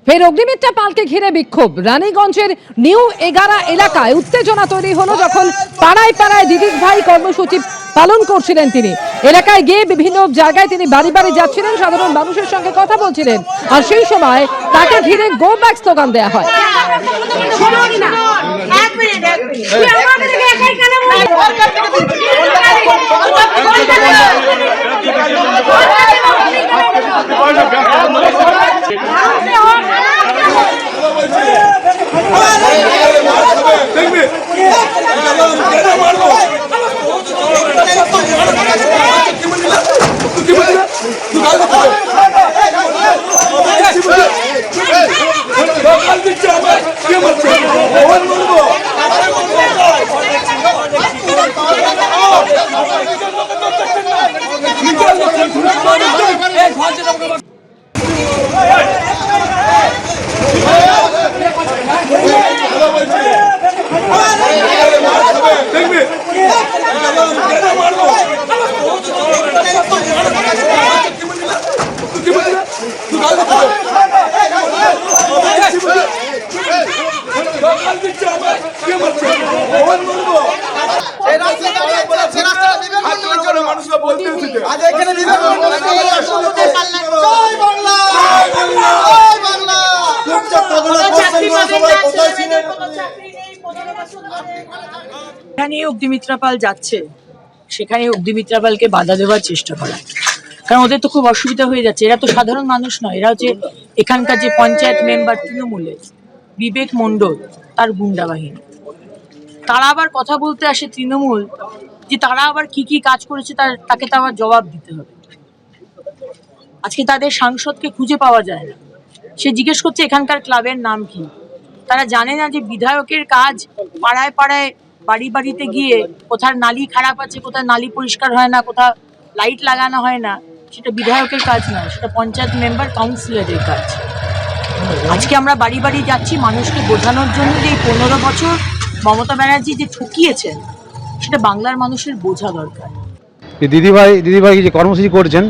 ফের অগ্নিমিত্রা পালকে ঘিরে বিক্ষোভ। রানীগঞ্জের নিউ এগারা এলাকায় উত্তেজনা তৈরি হলো যখন পাড়ায় পাড়ায় দিদির ভাই কর্মসূচি পালন করছিলেন তিনি। এলাকায় গিয়ে বিভিন্ন জায়গায় তিনি বাড়ি বাড়ি যাচ্ছিলেন, সাধারণ মানুষের সঙ্গে কথা বলছিলেন, আর সেই সময় তাকে ঘিরে গো ব্যাক স্লোগান দেওয়া হয়। যেখানে অগ্নিমিত্রা পাল যাচ্ছে সেখানে অগ্নিমিত্রা পালকে বাধা দেওয়ার চেষ্টা করা, কারণ ওদের তো খুব অসুবিধা হয়ে যাচ্ছে। এরা তো সাধারণ মানুষ নয়, এরা হচ্ছে এখানকার যে পঞ্চায়েত মেম্বার তৃণমূলের বিবেক মণ্ডল তার গুন্ডা বাহিনী। তারা আবার কথা বলতে আসে তৃণমূল যে তারা আবার কি কি কাজ করেছে তাকে তো আবার জবাব দিতে হবে। আজকে তাদের সাংসদকে খুঁজে পাওয়া যায় না, সে জিজ্ঞেস করছে এখানকার ক্লাবের নাম কি। তারা জানে না যে বিধায়কের কাজ পাড়ায় পাড়ায় বাড়ি বাড়িতে গিয়ে কোথায় নালি খারাপ আছে, কোথায় নালি পরিষ্কার হয় না, কোথাও লাইট লাগানো হয় না, সেটা বিধায়কের কাজ না, সেটা পঞ্চায়েত মেম্বার কাউন্সিলরের কাজ। আজকে আমরা বাড়ি বাড়ি যাচ্ছি মানুষকে বোঝানোর জন্য যে এই 15 বছর মমতা ব্যানার্জি যে ঠকিয়েছেন সেটা বাংলার মানুষের বোঝা দরকার। দিদিভাই যে কর্মসূচি করছেন,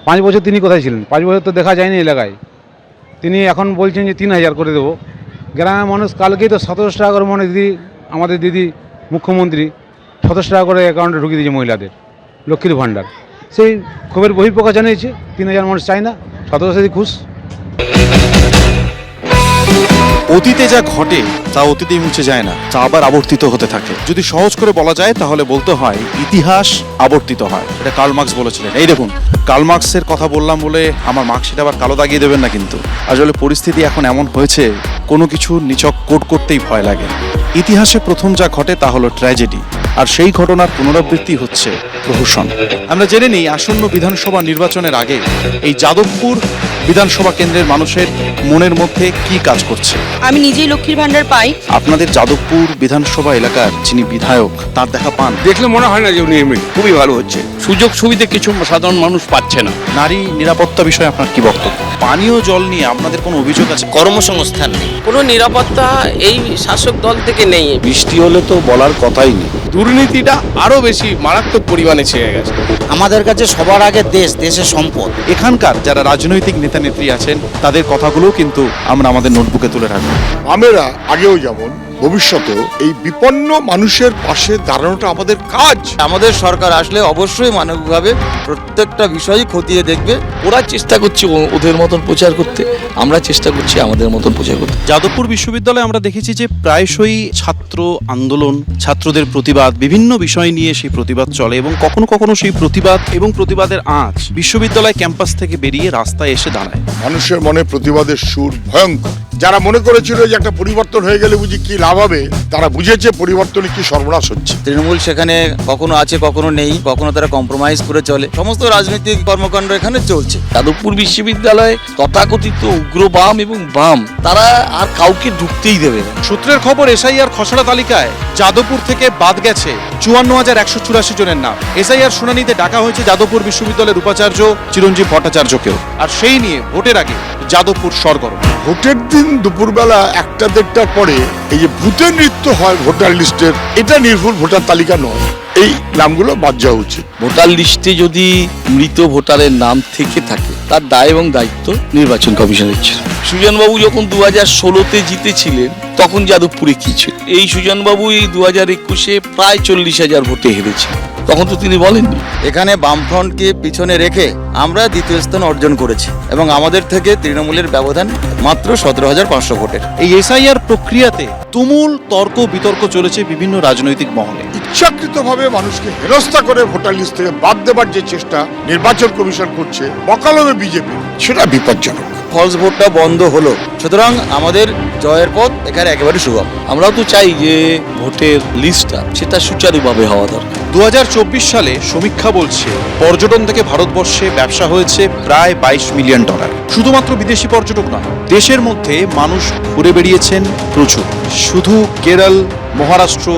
5 বছর তিনি কোথায় ছিলেন? 5 বছর তো দেখা যায়নি এলাকায়। তিনি এখন বলছেন যে 3000 করে দেবো। গ্রামের মানুষ কালকেই তো 1700 টাকা করে আমাদের দিদি মুখ্যমন্ত্রী 1700 টাকা করে অ্যাকাউন্টে ঢুকিয়ে দিয়েছে মহিলাদের লক্ষ্মীর ভাণ্ডার। সেই ক্ষোভের বহিঃপ্রকাশ জানিয়েছে। 3000 মানুষ চায় না, 1700 খুশ। অতীতে যা ঘটে তা অতীতেই মুছে যায় না, তা আবার আবর্তিত হতে থাকে। যদি সহজ করে বলা যায় তাহলে বলতে হয় ইতিহাস আবর্তিত হয়। এটা কার্ল মার্কস বলেছিলেন। এই দেখুন, কার্ল মার্কসের কথা বললাম বলে আমার মার্কশিট আবার কালো দাগিয়ে দেবেন না কিন্তু। আসলে পরিস্থিতি এখন এমন হয়েছে কোনো কিছু নিছক কোট করতেই ভয় লাগে। ইতিহাসে প্রথম যা ঘটে তা হলো ট্র্যাজেডি, আর সেই ঘটনার পুনরাবৃত্তি হচ্ছে প্রহসন। আমরা জেনে নিই আসন্ন বিধানসভা নির্বাচনের আগে এই যাদবপুর বিধানসভা কেন্দ্রের মানুষের মনের মধ্যে কি কাজ করছে। আমি নিজেই লক্ষ্মীর ভাণ্ডার পাই। আপনাদের যাদবপুর বিধানসভা এলাকার যিনি বিধায়ক তার দেখা পান? দেখলে মনে হয় না যে উনি খুবই ভালো হচ্ছে। সুযোগ সুবিধা কিছু সাধারণ মানুষ পাচ্ছে না। নারী নিরাপত্তা বিষয়ে আপনার কি বক্তব্য? পানীয় জল নিয়ে আপনাদের কোনো অভিযোগ আছে? কর্মসংস্থান নেই, কোনো নিরাপত্তা এই শাসক দল থেকে নেই। বৃষ্টি হলে তো বলার কথাই নেই। দুর্নীতিটা আরো বেশি মারাত্মক পরিমাণে ছেয়ে গেছে। আমাদের কাছে সবার আগে দেশের সম্পদ। এখানকার যারা রাজনৈতিক নেতা নেত্রী আছেন তাদের কথাগুলো কিন্তু আমরা আমাদের নোটবুকে তুলে রাখবো। আমরা আগেও যেমন ভবিষ্যতেও এই বিপন্ন মানুষের পাশে দাঁড়ানোটা আমাদের কাজ। আমাদের সরকার আসলে অবশ্যই মানবিকভাবে প্রত্যেকটা বিষয়ই খতিয়ে দেখবে। ওরা চেষ্টা করছে ওদের মতন প্রচার করতে, আমরা চেষ্টা করছি আমাদের মতন প্রচার করতে। যাদবপুর বিশ্ববিদ্যালয়ে আমরা দেখেছি যে প্রায়শই ছাত্র আন্দোলন, ছাত্রদের প্রতিবাদ, বিভিন্ন বিষয় নিয়ে সেই প্রতিবাদ চলে এবং কখনো কখনো সেই প্রতিবাদ এবং প্রতিবাদের আঁচ বিশ্ববিদ্যালয় ক্যাম্পাস থেকে বেরিয়ে রাস্তায় এসে দাঁড়ায়। মানুষের মনে প্রতিবাদের সুর ভয়ঙ্কর। যারা মনে করেছিল যে একটা পরিবর্তন হয়ে গেলে বুঝি কি লাভ হবে, তারা বুঝেছে পরিবর্তনে কি সর্বনাশ হচ্ছে। তৃণমূল সেখানে কখনো আছে কখনো নেই, কখনো তারা কম্প্রোমাইজ করে চলে। সমস্ত রাজনৈতিক কর্মকাণ্ড এখানে চলছে। যাদবপুর বিশ্ববিদ্যালয়ে তথাকথিত উগ্রবাম এবং বাম তারা আর কাউকে ঢুকতেই দেবে না। সূত্রের খবর, এসআইআর খসড়া তালিকায় যাদবপুর থেকে বাদ গেছে 54,184 জনের নাম। এসআইআর শুনানিতে ডাকা হয়েছে যাদবপুর বিশ্ববিদ্যালয়ের উপাচার্য চিরঞ্জীব ভট্টাচার্যকেও, আর সেই নিয়ে ভোটের আগে যাদবপুর সরগরম। ভোটের দিন দুপুরবেলা 1টা-1.5টার পরে এই যে ভূতের নৃত্য হয় ভোটার লিস্টের, এটা নির্ভুল ভোটার তালিকা নয়। এই নামগুলো বাদ যাওয়া উচিত। ভোটার লিস্টে যদি মৃত ভোটারের নাম থেকে থাকে তার দায় এবং দায়িত্ব নির্বাচন কমিশনের ছিল। সুজনবাবু যখন 2016-তে জিতেছিলেন তখন যাদবপুরে কি ছিল? এই সুজনবাবু এই 2021-এ প্রায় 40,000 ভোটে হেরেছে, তখন তো তিনি বলেননি। এখানে বামফ্রন্টকে পিছনে রেখে আমরা দ্বিতীয় স্থান অর্জন করেছি এবং আমাদের থেকে তৃণমূলের ব্যবধান মাত্র 17,500 ভোটের। এই এসআইআর প্রক্রিয়াতে তুমুল তর্ক বিতর্ক চলেছে বিভিন্ন রাজনৈতিক মহলে। ইচ্ছাকৃতভাবে মানুষকে হেনস্থা করে ভোটার লিস্ট থেকে বাদ দেবার যে চেষ্টা নির্বাচন কমিশন করছে বকালমে বিজেপি, সেটা বিপজ্জনক। ফলস ভোটটা বন্ধ হলো, সুতরাং আমাদের জয়ের পথ এখানে একেবারে সুগম। আমরাও তো চাই যে ভোটের লিস্টটা সেটা সুচারুভাবে হওয়া দরকার। 2024 সালে সমীক্ষা বলছে পর্যটন থেকে ভারতবর্ষে ব্যবসা হয়েছে প্রায় $22 মিলিয়ন। শুধুমাত্র বিদেশি পর্যটক নয়, দেশের মধ্যে মানুষ ঘুরে বেরিয়েছেন প্রচুর। শুধু কেরল, মহারাষ্ট্র,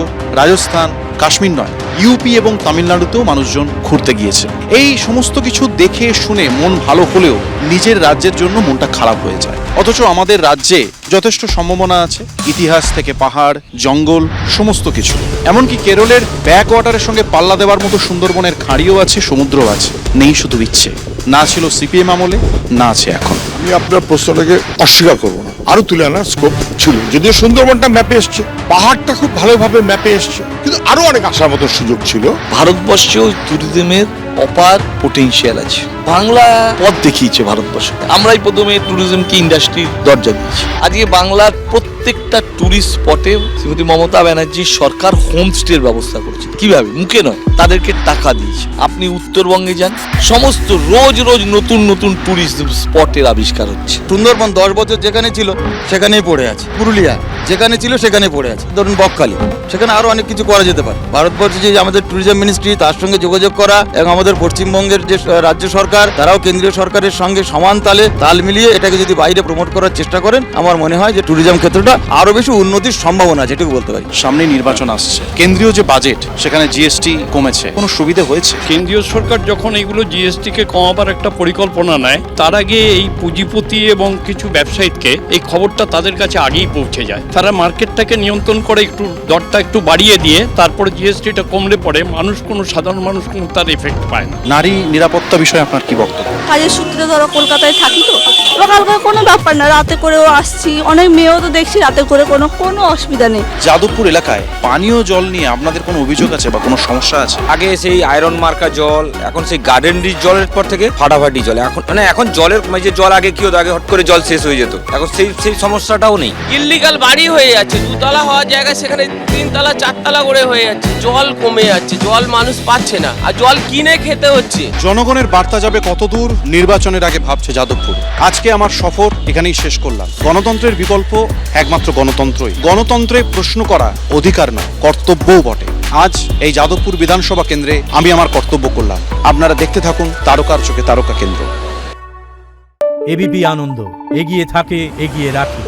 রাজস্থান, কাশ্মীর নয়, ইউপি এবং তামিলনাড়ুতেও মানুষজন ঘুরতে গিয়েছে। এই সমস্ত কিছু দেখে শুনে মন ভালো হলেও নিজের রাজ্যের জন্য মনটা খারাপ হয়ে যায়। অথচ আমাদের রাজ্যে যথেষ্ট সম্ভাবনা আছে, ইতিহাস থেকে পাহাড়, জঙ্গল, সমস্ত কিছু। এমনকি কেরলের ব্যাক ওয়াটারের সঙ্গে পাল্লা দেওয়ার মতো সুন্দরবনের খাঁড়িও আছে, সমুদ্রও আছে। নেই শুধু ইচ্ছে, না ছিল সিপিএম আমলে, না আছে এখন। আমি আপনার প্রশ্নটাকে অস্বীকার করবো না, আরো তুলে আনার স্কোপ ছিল। যদিও সুন্দরবনটা ম্যাপে এসছে, পাহাড়টা খুব ভালোভাবে ম্যাপে এসছে, কিন্তু আরো অনেক আসার মতো সুযোগ ছিল। ভারতবর্ষেও ট্যুরিজমের অপার পোটেনশিয়াল আছে। বাংলা পথ দেখিয়েছে ভারতবর্ষ। আমরাই প্রথমে ট্যুরিজমকে ইন্ডাস্ট্রির দরজা দিয়েছি। আজকে বাংলার প্রত্যেকটা ট্যুরিস্ট স্পটে শ্রীমতী মমতা ব্যানার্জির সরকার হোমস্টের ব্যবস্থা করেছে। কিভাবে? মুখে নয়, তাদেরকে টাকা দিয়েছে। আপনি উত্তরবঙ্গে যান, সমস্ত রোজ রোজ নতুন নতুন ট্যুরিস্ট স্পটের আবিষ্কার হচ্ছে। সুন্দরবন 10 বছর যেখানে ছিল সেখানেই পড়ে আছে। পুরুলিয়া যেখানে ছিল সেখানেই পড়ে আছে। ধরুন বকখালি, সেখানে আরো অনেক কিছু করা যেতে পারে। ভারতবর্ষে যে আমাদের ট্যুরিজম মিনিস্ট্রি, তার সঙ্গে যোগাযোগ করা এবং আমাদের পশ্চিমবঙ্গের যে রাজ্য সরকার, তারাও কেন্দ্রীয় সরকারের সঙ্গে সমান তালে তাল মিলিয়ে এটাকে যদি বাইরে প্রমোট করার চেষ্টা করেন, আমার মনে হয় যে ট্যুরিজম ক্ষেত্রটা আরো বেশি উন্নতির সম্ভাবনা আছে, এটুকু বলতে পারি। সামনে নির্বাচন আসছে, কেন্দ্রীয় যে বাজেট সেখানে জিএসটি কমেছে, কোনো সুবিধা হয়েছে? কেন্দ্রীয় সরকার যখন এইগুলো জিএসটিকে কমাবার একটা পরিকল্পনা নেয়, তার আগে এই পুঁজিপতি এবং কিছু ব্যবসায়ীকে এই খবরটা তাদের কাছে আগেই পৌঁছে যায়। তারা মার্কেটটাকে নিয়ন্ত্রণ করে একটু দরটা একটু বাড়িয়ে দিয়ে তারপরে জিএসটিটা কমলে পড়ে মানুষ, কোনো সাধারণ মানুষ কোনো তার এফেক্ট পায় না। নারী নিরাপত্তা বিষয়ে আপনার কি বক্তব্য? কাজের সূত্রে ধরো কলকাতায় থাকি, তো সকালকার কোনো ব্যাপার না, রাতে করেও আসছি, অনেক মেয়েও তো দেখছি রাতে করে, কোনো অসুবিধা নেই। যাদবপুর এলাকায় পানীয় জল নিয়ে আপনাদের কোনো অভিযোগ আছে বা কোনো সমস্যা আছে? আগে সেই আয়রন মার্কা জল, এখন সেই গার্ডেন ডিশ জলের পর থেকে ফাটাফাটি জল। এখন জলের যে জল আগে কি হতো, আগে হট করে জল শেষ হয়ে যেত, এখন সেই সমস্যাটাও নেই। ইল্লিগাল বাড়ি হয়ে যাচ্ছে, 2তলা হওয়ার জায়গায় সেখানে 3তলা 4তলা করে হয়ে যাচ্ছে। জল কমে যাচ্ছে, জল মানুষ পাচ্ছে না, আর জল কিনে খেতে হচ্ছে। জনগণের বার্তা যাবে কত দূর, নির্বাচনের আগে ভাবছে যাদবপুর। আজকে আমার সফর এখানেই শেষ করলাম। গণতন্ত্রের বিকল্প একমাত্র গণতন্ত্রই। গণতন্ত্রে প্রশ্ন করা অধিকার নয়, কর্তব্যও বটে। আজ এই যাদবপুর বিধানসভা কেন্দ্রে আমি আমার কর্তব্য করলাম। আপনারা দেখতে থাকুন তারকার চোখে তারকা কেন্দ্র। এবিপি আনন্দ, এগিয়ে থাকে, এগিয়ে রাখে।